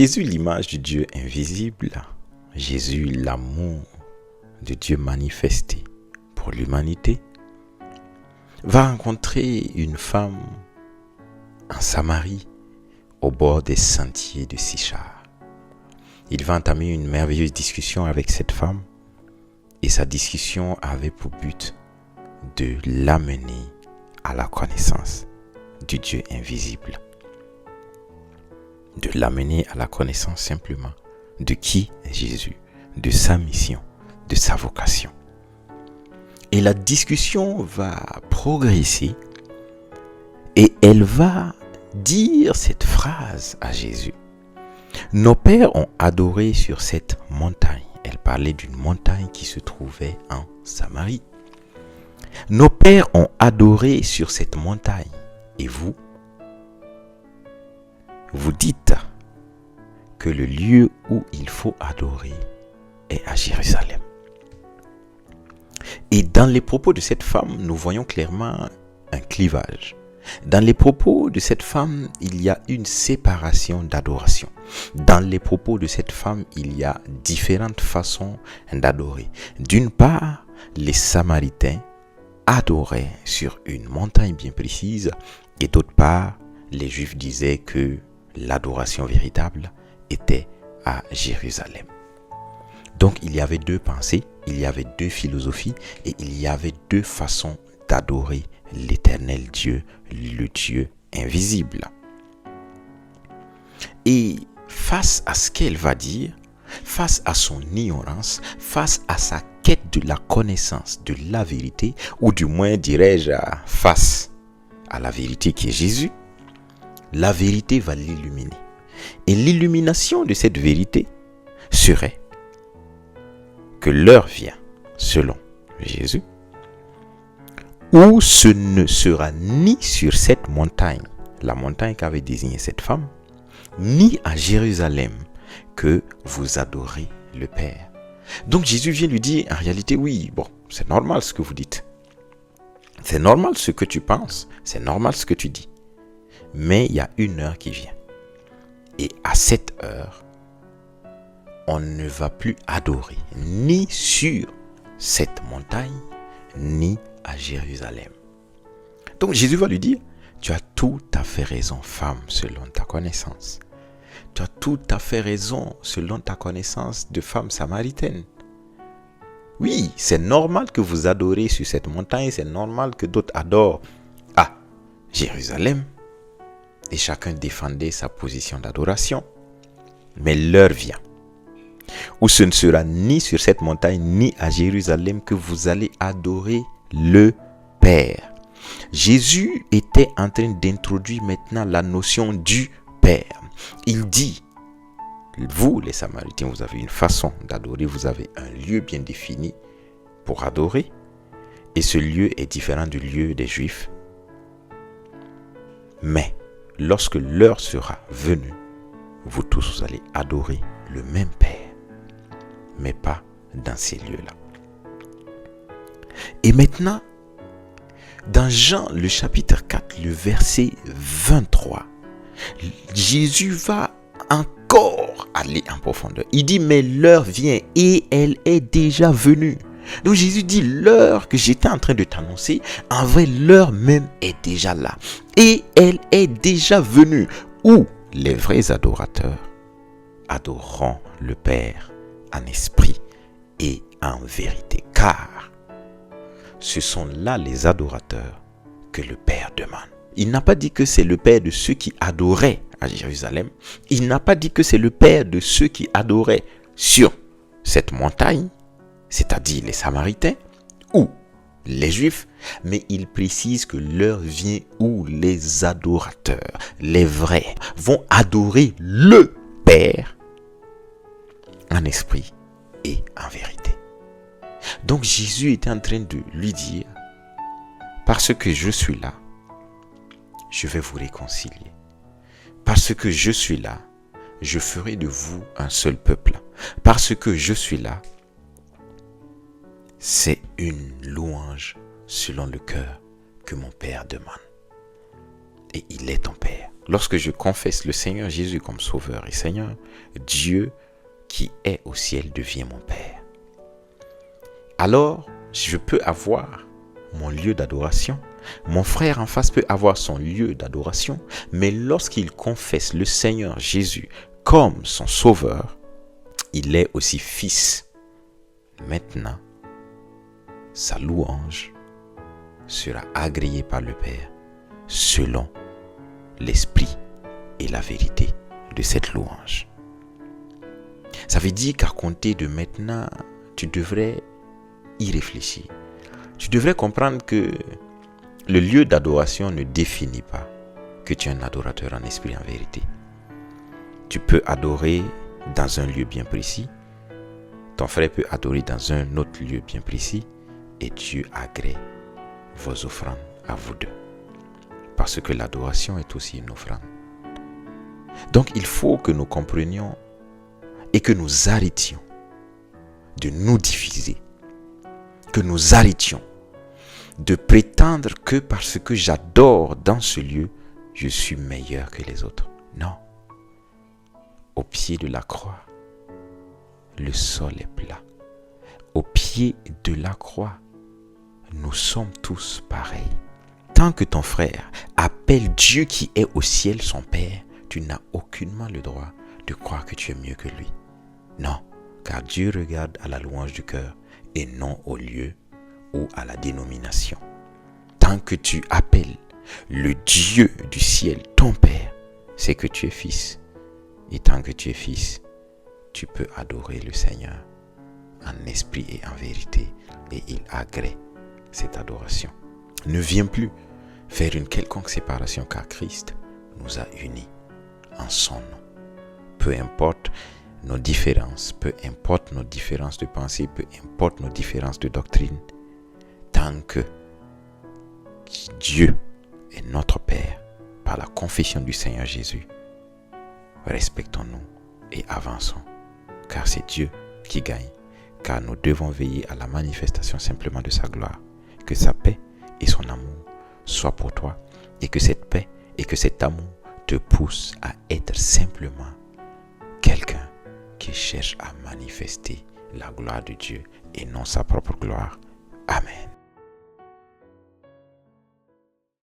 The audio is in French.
Jésus, l'image du Dieu invisible, Jésus, l'amour de Dieu manifesté pour l'humanité, va rencontrer une femme en Samarie au bord des sentiers de Sichar. Il va entamer une merveilleuse discussion avec cette femme et sa discussion avait pour but de l'amener à la connaissance du Dieu invisible. De l'amener à la connaissance simplement de qui est Jésus, de sa mission, de sa vocation. Et la discussion va progresser et elle va dire cette phrase à Jésus. Nos pères ont adoré sur cette montagne. Elle parlait d'une montagne qui se trouvait en Samarie. Nos pères ont adoré sur cette montagne. Et vous, vous dites que le lieu où il faut adorer est à Jérusalem. Et dans les propos de cette femme, nous voyons clairement un clivage. Dans les propos de cette femme, il y a une séparation d'adoration. Dans les propos de cette femme, il y a différentes façons d'adorer. D'une part, les Samaritains adoraient sur une montagne bien précise, et d'autre part, les Juifs disaient que l'adoration véritable était à Jérusalem. Donc il y avait deux pensées, il y avait deux philosophies et il y avait deux façons d'adorer l'éternel Dieu, le Dieu invisible. Et face à ce qu'elle va dire, face à son ignorance, face à sa quête de la connaissance de la vérité, ou du moins dirais-je face à la vérité qui est Jésus, la vérité va l'illuminer. Et l'illumination de cette vérité serait que l'heure vient, selon Jésus, où ce ne sera ni sur cette montagne, la montagne qu'avait désignée cette femme, ni à Jérusalem que vous adorez le Père. Donc Jésus vient lui dire, en réalité, oui, bon, c'est normal ce que vous dites. C'est normal ce que tu penses, c'est normal ce que tu dis. Mais il y a une heure qui vient. Et à cette heure, on ne va plus adorer ni sur cette montagne, ni à Jérusalem. Donc Jésus va lui dire, tu as tout à fait raison, femme, selon ta connaissance. Tu as tout à fait raison, selon ta connaissance de femme samaritaine. Oui, c'est normal que vous adorez sur cette montagne, c'est normal que d'autres adorent à Jérusalem. Et chacun défendait sa position d'adoration. Mais l'heure vient où ce ne sera ni sur cette montagne, ni à Jérusalem que vous allez adorer le Père. Jésus était en train d'introduire maintenant la notion du Père. Il dit, vous les Samaritains, vous avez une façon d'adorer, vous avez un lieu bien défini pour adorer. Et ce lieu est différent du lieu des Juifs. Mais lorsque l'heure sera venue, vous tous vous allez adorer le même Père, mais pas dans ces lieux-là. Et maintenant, dans Jean, le chapitre 4, le verset 23, Jésus va encore aller en profondeur. Il dit, mais l'heure vient et elle est déjà venue. Donc Jésus dit, l'heure que j'étais en train de t'annoncer, en vrai, l'heure même est déjà là. Et elle est déjà venue, où les vrais adorateurs adoreront le Père en esprit et en vérité. Car ce sont là les adorateurs que le Père demande. Il n'a pas dit que c'est le Père de ceux qui adoraient à Jérusalem. Il n'a pas dit que c'est le Père de ceux qui adoraient sur cette montagne, c'est-à-dire les Samaritains ou les Juifs, mais il précise que l'heure vient où les adorateurs, les vrais, vont adorer le Père en esprit et en vérité. Donc Jésus était en train de lui dire, parce que je suis là, je vais vous réconcilier. Parce que je suis là, je ferai de vous un seul peuple. Parce que je suis là, c'est une louange selon le cœur que mon Père demande. Et il est ton Père. lorsque je confesse le Seigneur Jésus comme Sauveur et Seigneur, Dieu qui est au ciel devient mon Père. Alors, je peux avoir mon lieu d'adoration. Mon frère en face peut avoir son lieu d'adoration, mais lorsqu'il confesse le Seigneur Jésus comme son Sauveur, il est aussi fils. Maintenant, sa louange sera agréée par le Père selon l'esprit et la vérité de cette louange. Ça veut dire qu'à compter de maintenant, tu devrais y réfléchir. Tu devrais comprendre que le lieu d'adoration ne définit pas que tu es un adorateur en esprit et en vérité. Tu peux adorer dans un lieu bien précis, ton frère peut adorer dans un autre lieu bien précis, et Dieu agrée vos offrandes à vous deux. Parce que l'adoration est aussi une offrande. Donc il faut que nous comprenions et que nous arrêtions de nous diviser, que nous arrêtions de prétendre que parce que j'adore dans ce lieu, je suis meilleur que les autres. Non. Au pied de la croix, le sol est plat. Au pied de la croix, nous sommes tous pareils. Tant que ton frère appelle Dieu qui est au ciel son Père, tu n'as aucunement le droit de croire que tu es mieux que lui. Non, car Dieu regarde à la louange du cœur et non au lieu ou à la dénomination. Tant que tu appelles le Dieu du ciel ton Père, c'est que tu es fils. Et tant que tu es fils, tu peux adorer le Seigneur en esprit et en vérité, et il agrée cette adoration. Ne viens plus faire une quelconque séparation, car Christ nous a unis en son nom. Peu importe nos différences, peu importe nos différences de pensée, peu importe nos différences de doctrine, tant que Dieu est notre Père par la confession du Seigneur Jésus, respectons-nous et avançons, car c'est Dieu qui gagne, car nous devons veiller à la manifestation simplement de sa gloire, que sa paix et son amour soient pour toi, et que cette paix et que cet amour te poussent à être simplement quelqu'un qui cherche à manifester la gloire de Dieu et non sa propre gloire. Amen.